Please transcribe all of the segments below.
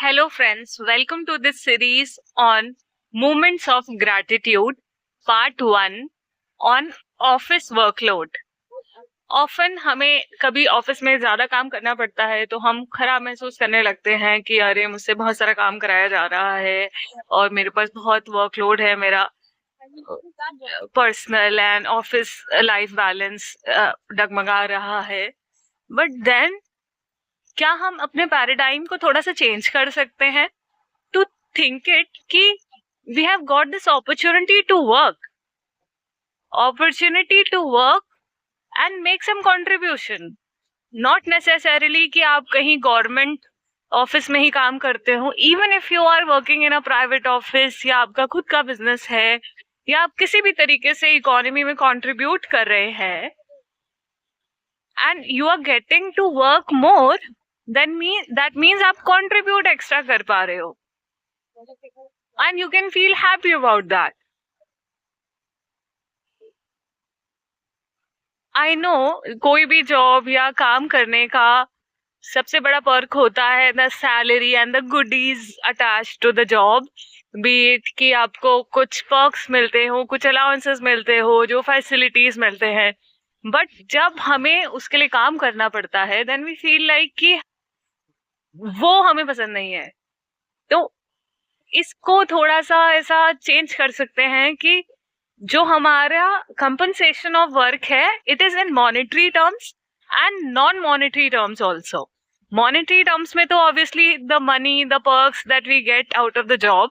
Hello, friends. Welcome to this series on Moments of Gratitude, Part 1 on Office Workload. Often हमें कभी office में ज्यादा काम करना पड़ता है तो हम खराब महसूस करने लगते हैं कि अरे मुझसे बहुत सारा काम कराया जा रहा है और मेरे पास बहुत वर्कलोड है, मेरा personal and office life balance डगमगा रहा है. बट देन क्या हम अपने पैराडाइम को थोड़ा सा चेंज कर सकते हैं टू थिंक इट कि we have got this opportunity to work and make some contribution. Not necessarily कि आप कहीं गवर्नमेंट ऑफिस में ही काम करते हो. Even if you are working in a private office या आपका खुद का बिजनेस है या आप किसी भी तरीके से इकोनॉमी में कंट्रीब्यूट कर रहे हैं and you are getting to work more, that means आप कंट्रीब्यूट एक्स्ट्रा कर पा रहे हो and you can feel happy about that. I know कोई भी जॉब या काम करने का सबसे बड़ा पर्क होता है the salary and the goodies attach to the job. बीट कि आपको कुछ पर्क्स मिलते हो, कुछ अलाउंसेस मिलते हो, जो फैसिलिटीज मिलते हैं. बट जब हमें उसके लिए काम करना पड़ता है देन वी फील लाइक कि वो हमें पसंद नहीं है. तो इसको थोड़ा सा ऐसा चेंज कर सकते हैं कि जो हमारा कंपनसेशन ऑफ वर्क है it is in monetary terms and non monetary terms also. Monetary terms में तो obviously the money, the perks that we get out of the job,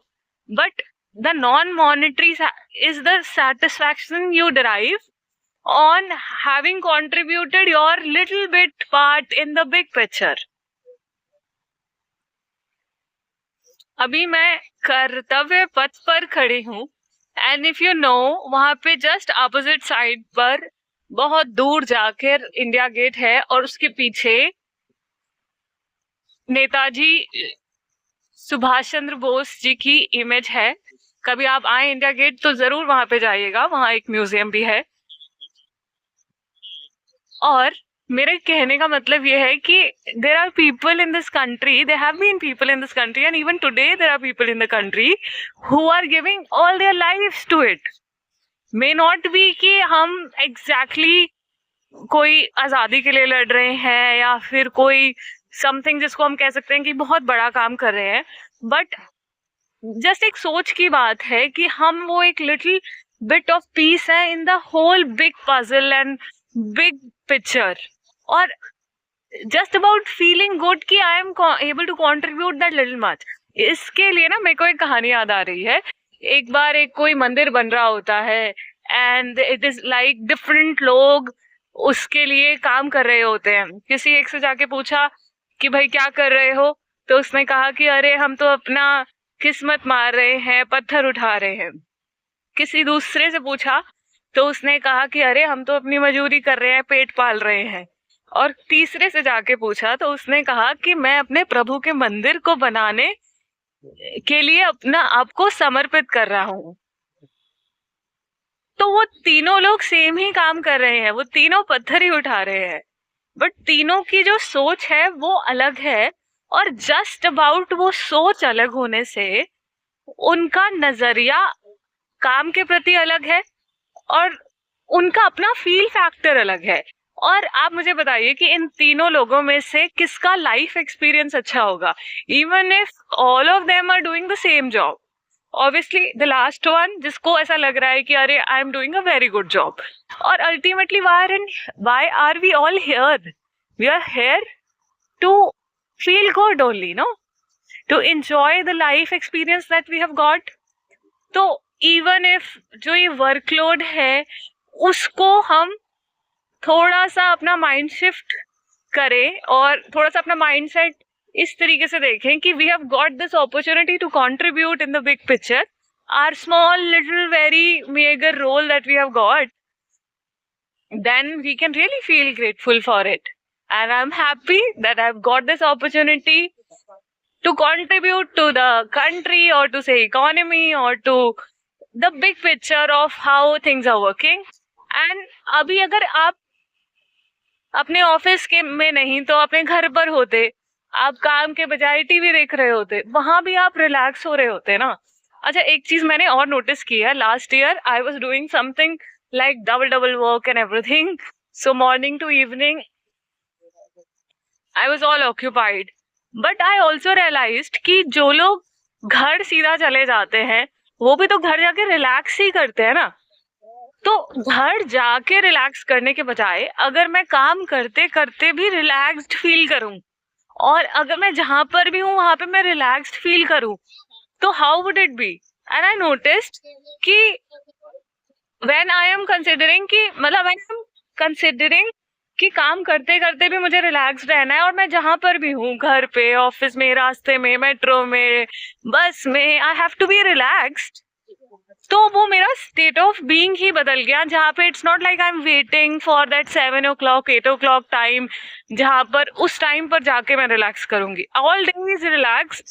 but the non monetary is the satisfaction you derive on having contributed your little bit part in the big picture. अभी मैं कर्तव्य पथ पर खड़ी हूँ and if you know वहां पे just opposite side पर बहुत दूर जाकर इंडिया गेट है और उसके पीछे नेताजी सुभाष चंद्र बोस जी की इमेज है. कभी आप आए इंडिया गेट तो जरूर वहां पे जाइएगा, वहां एक म्यूजियम भी है. और मेरे कहने का मतलब ये है कि there are people in this country, they have been people in this country and even today there are people in the country who are giving all their lives to it. May not be कि हम exactly कोई आजादी के लिए लड़ रहे हैं या फिर कोई समथिंग जिसको हम कह सकते हैं कि बहुत बड़ा काम कर रहे हैं, बट जस्ट एक सोच की बात है कि हम वो एक लिटिल बिट ऑफ पीस है in the whole big puzzle and big picture. और जस्ट अबाउट फीलिंग गुड कि I am able to contribute that little much. इसके लिए ना मेरे को एक कहानी याद आ रही है. एक बार एक कोई मंदिर बन रहा होता है and it is like different लोग उसके लिए काम कर रहे होते हैं. किसी एक से जाके पूछा कि भाई क्या कर रहे हो, तो उसने कहा कि अरे हम तो अपना किस्मत मार रहे हैं, पत्थर उठा रहे हैं. किसी दूसरे से पूछा तो उसने कहा कि अरे हम तो अपनी मजदूरी कर रहे हैं, पेट पाल रहे हैं. और तीसरे से जाके पूछा तो उसने कहा कि मैं अपने प्रभु के मंदिर को बनाने के लिए अपना आपको समर्पित कर रहा हूँ. तो वो तीनों लोग सेम ही काम कर रहे हैं, वो तीनों पत्थर ही उठा रहे हैं, बट तीनों की जो सोच है वो अलग है. और जस्ट अबाउट वो सोच अलग होने से उनका नजरिया काम के प्रति अलग है और उनका अपना फील फैक्टर अलग है. और आप मुझे बताइए कि इन तीनों लोगों में से किसका लाइफ एक्सपीरियंस अच्छा होगा, even if all of them are doing the same job. Obviously the last one जिसको ऐसा लग रहा है कि अरे I am doing a very good job. और ultimately why are we all here? We are here to feel good only, no, to enjoy the life experience that we have got. तो even if जो ये workload है उसको हम थोड़ा सा अपना माइंड शिफ्ट करें और थोड़ा सा अपना माइंडसेट इस तरीके से देखें कि we have got this opportunity to contribute in the big picture. Our small little very meagre role that we have got, then we can really feel grateful for it. And I'm happy that I've got this opportunity to contribute to the country or to say economy or to the big picture of how things are working. And अभी अगर आप अपने office के में नहीं तो अपने घर पर होते आप काम के बजाय टीवी देख रहे होते, वहां भी आप रिलैक्स हो रहे होते ना। अच्छा, एक चीज मैंने और नोटिस की है, last year I was doing something like double double work and everything, so morning to evening I was all occupied. But I also realised कि जो लोग घर सीधा चले जाते हैं वो भी तो घर जाके रिलैक्स ही करते हैं ना। तो घर जाके रिलैक्स करने के बजाय अगर मैं काम करते करते भी रिलैक्स्ड फील करूं, और अगर मैं जहां पर भी हूं वहां पे मैं रिलैक्स्ड फील करूं, तो how would it be? And I noticed कि व्हेन आई एम कंसिडरिंग कि मतलब व्हेन आई एम कंसिडरिंग कि काम करते करते भी मुझे रिलैक्स रहना है, और मैं जहां पर भी हूँ, घर पे, ऑफिस में, रास्ते में, मेट्रो में, बस में, I have to be relaxed, तो वो मेरा स्टेट ऑफ बीइंग ही बदल गया, जहाँ पे it's not like I am waiting for that 7 o'clock 8 o'clock time, जहाँ पर उस टाइम पर जाके मैं रिलैक्स करूंगी। All day is relax.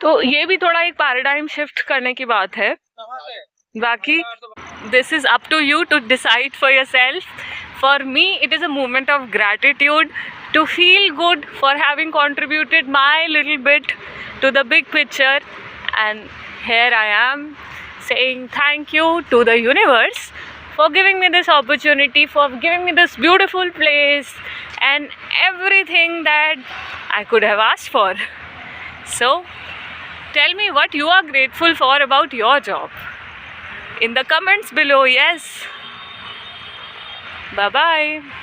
तो ये भी थोड़ा एक पैराडाइम शिफ्ट करने की बात है। बाकी this is up to you to decide for yourself. For me, it is a moment of gratitude to feel good for having contributed my little bit to the big picture. And here I am saying thank you to the universe for giving me this opportunity, for giving me this beautiful place and everything that I could have asked for. So, tell me what you are grateful for about your job in the comments below. Yes. Bye bye.